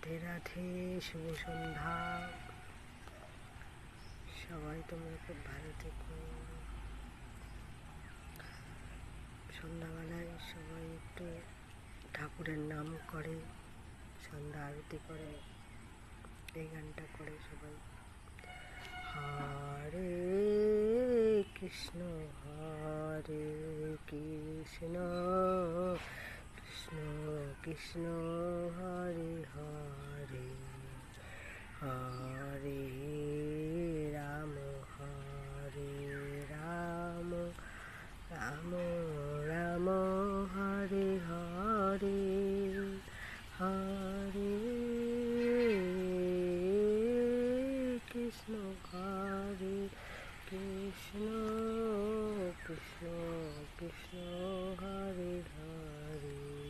রাধে রাধে, শুভ সন্ধ্যা। সবাই তোমরা খুব ভালো থেকো। সন্ধ্যাবেলায় সবাই একটু ঠাকুরের নাম করে, সন্ধ্যা আরতি করে, এই গানটা করে সবাই। হরে কৃষ্ণ হরে কৃষ্ণ কৃষ্ণ কৃষ্ণ হরে হরে, হরে রাম হরে রাম, রাম রাম হরে হরে, হরে কৃষ্ণ হরে কৃষ্ণ কৃষ্ণ কৃষ্ণ হরে হরে।